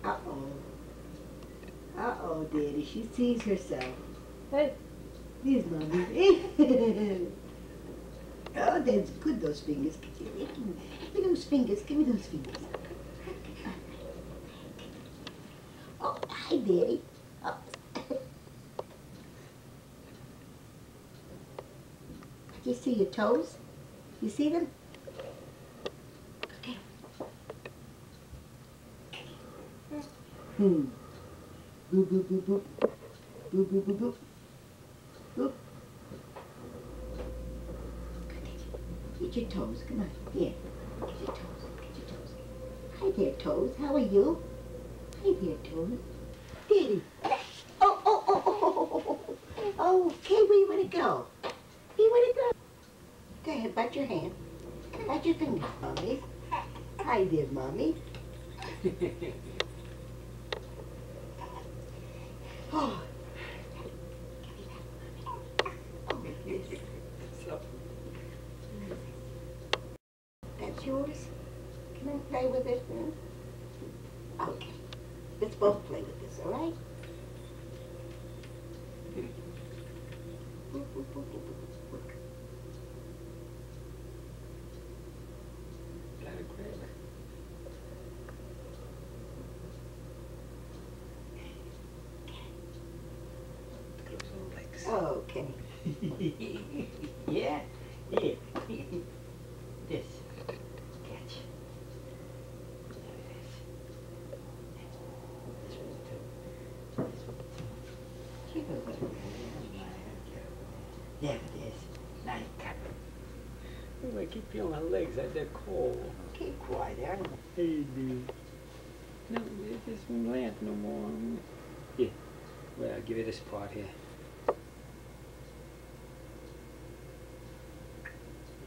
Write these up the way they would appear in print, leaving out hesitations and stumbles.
Uh-oh. Uh-oh, Daddy. She sees herself. Hey. These Mommy. Oh, that's good, those fingers. Give me those fingers. Give me those fingers. Oh, hi, Daddy. Oh. Do you see your toes? You see them? Okay. Boop, boop, boop, boop. Boop, boop, boop, boop. Boop. Get your toes. Come on. Here. Get your toes. Get your toes. Hi there, toes. How are you? Hi there, toes. Daddy. Oh, oh, oh, oh, oh, oh, oh. Okay, where you want to go? Where you want to go? Go ahead, bite your hand. Bite your fingers, Mommy. Hi there, Mommy. Oh. That's yours? Can I play with it? Okay. Let's both play with this, all right? Okay. Yeah. Yeah. This. Catch. There it is. This one too. This one too. Give it away. There it is. Now you cut it. I keep feeling my legs. They're cold. Keep quiet, Aaron. Hey, dude. No, it just won't laugh no more. Here. Well, I'll give you this part here.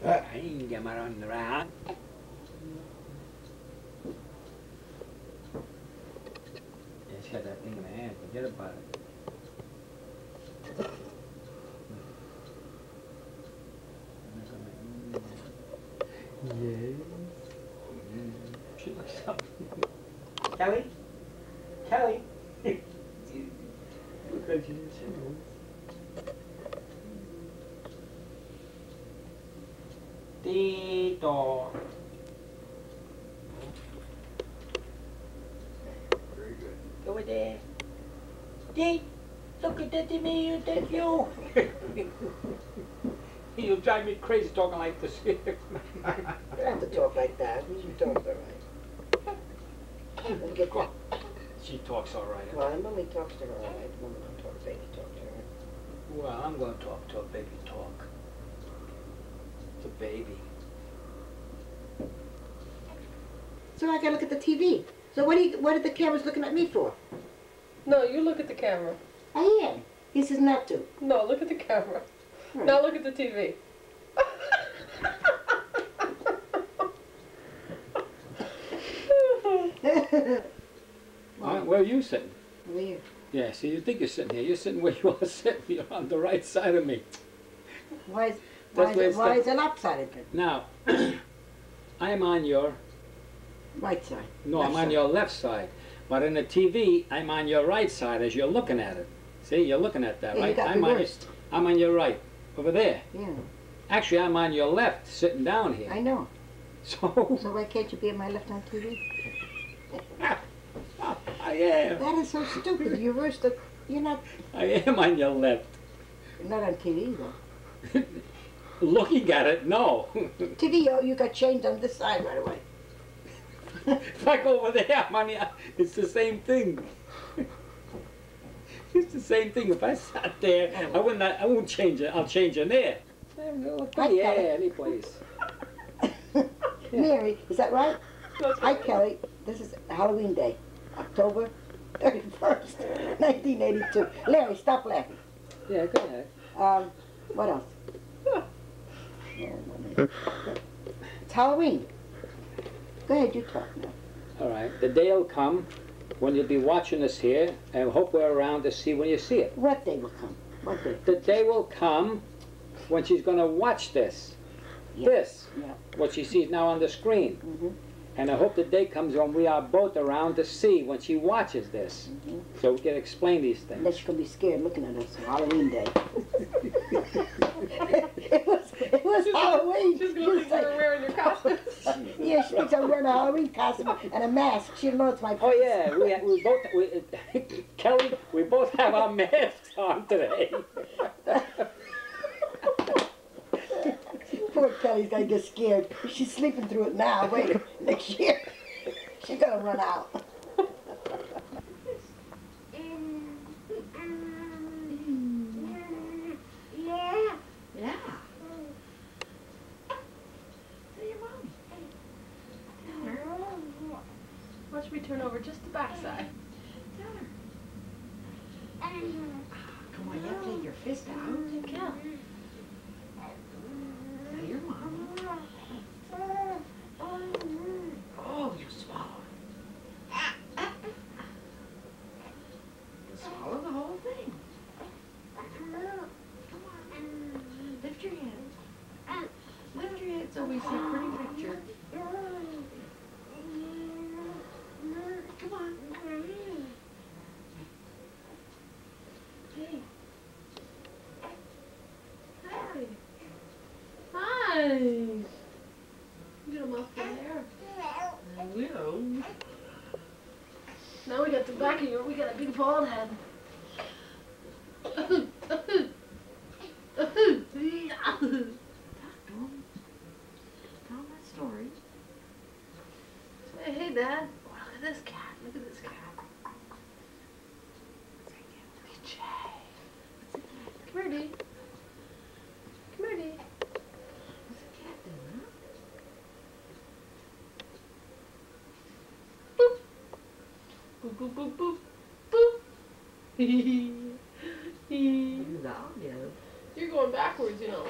I ain't got my run around. Yeah, she got that thing in her hand. Forget about it. Yes. She looks something. Kelly? Kelly? Look at you. Tito. Very good. Over there. Dee, look at that to me, that's you. You drive me crazy talking like this. You don't have to talk like that. You talk all right. Let me get that. She talks all right. Well, Mommy talks to her all right. Mommy don't talk, baby talk to her. Well, I'm going to talk to a baby talk. It's a baby. So I gotta look at the TV. So what are the cameras looking at me for? No, you look at the camera. I am. He says not to. No, look at the camera. Now look at the TV. Where are you sitting? Where? Yeah, see, you think you're sitting here. You're sitting where you are sitting. You're on the right side of me. Why is it lopsided then? Now, I'm on your... Right side. No, Left I'm on side. your left side. But in the TV, I'm on your right side as you're looking at it. See, you're looking at that, Yeah, right? you got reversed. I'm on your right, over there. Yeah, Actually, I'm on your left, sitting down here. I know. So, So why can't you be on my left on TV? I am. That is so stupid. You reversed the. You're not. I am on your left. You're not on TV though. Looking at it, no. TV, you got changed on this side right away. If I go over there, I'm on the, it's the same thing. It's the same thing. If I sat there, I won't change it. I'll change it there. Yeah, any place. Mary, is that right? Hi, Kelly. This is Halloween Day, October 31st, 1982. Larry, stop laughing. Yeah, go ahead. What else? It's Halloween. Go ahead, you talk now. All right. The day will come when you'll be watching us here, and hope we're around to see when you see it. What day will come? What day? The day will come when she's going to watch this. Yeah. This, Yeah. what she sees now on the screen. Mm-hmm. And I hope the day comes when we are both around to see when she watches this. So we can explain these things. Unless she's going to be scared looking at us on Halloween day. it was Halloween. She's going to think you're wearing your costume. Yeah, she thinks I'm wearing a Halloween costume and a mask. She don't know it's my face. Oh yeah, we both, Kelly, we both have our masks on today. Poor Kelly's gonna get scared. She's sleeping through it now. Wait, next year she's gonna run out. Yeah. Tell your mommy. Tell her. Watch me turn over just the backside. Tell her. Come on, you have to take your fist out. Yeah. Tell your mommy. Oh, you swallowed. You swallow the whole thing. Come on. Lift your head. Lift your head so we see a pretty picture. Come on. Hey. Hi. Hi. You get a mouthful there. I will. Now we got the back of you. We got a big bald head. Talk to him. Tell him that story. Say, hey, Dad. Look at this cat. Look at this cat. Look at Jay. Come here, Dee. Come here, Dee. What's the cat doing, huh? Boop, boop, boop, boop, boop. You're going backwards, you know.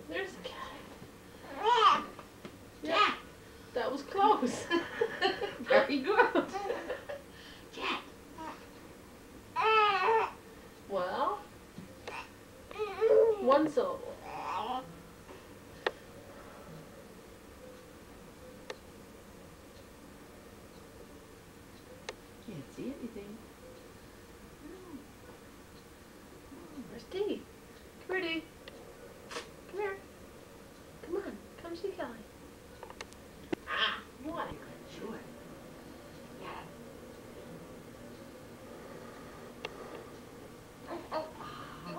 There's the cat. Yeah, that was close. Very good. Cat. Well, one syllable. Can't see anything. Where's Dee? Come here, Dee. Come here. Come on. Come see Kelly. Ah, what? Sure. Yeah.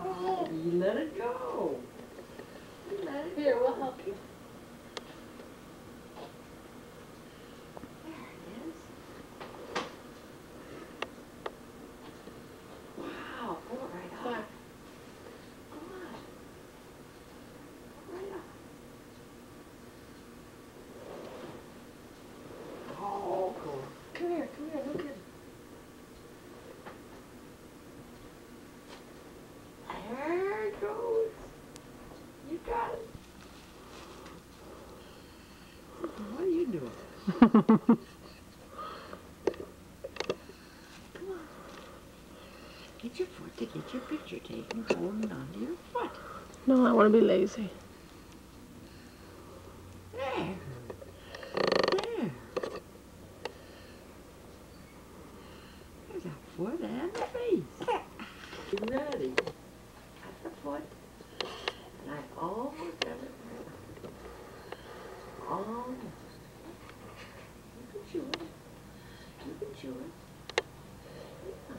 Oh, you let it go. You let it Here, go. we'll help you. There it is. Wow, pull it right up. Back. Come on. Right up. Oh, cool. Come here, look at him. There it goes. You got it. What are you doing? Come on. Get your foot to get your picture taken, holding onto your foot. No, I want to be lazy. There. There. There's a foot and a face. You ready? At the foot. And I almost have it right. Almost. You can chew it. You can chew it. Yeah.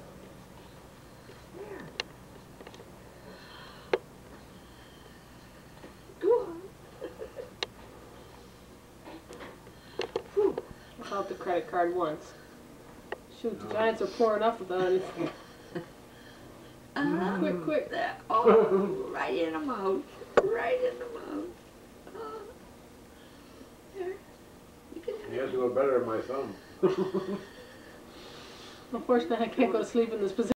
There. Go on. Whew. Without the credit card once. Shoot, the Giants are pouring off about it. Quick, quick. There. Oh, right in the mouth. Right in the mouth. There. You can have You have to go better than my thumb. Unfortunately, I can't go to sleep in this position.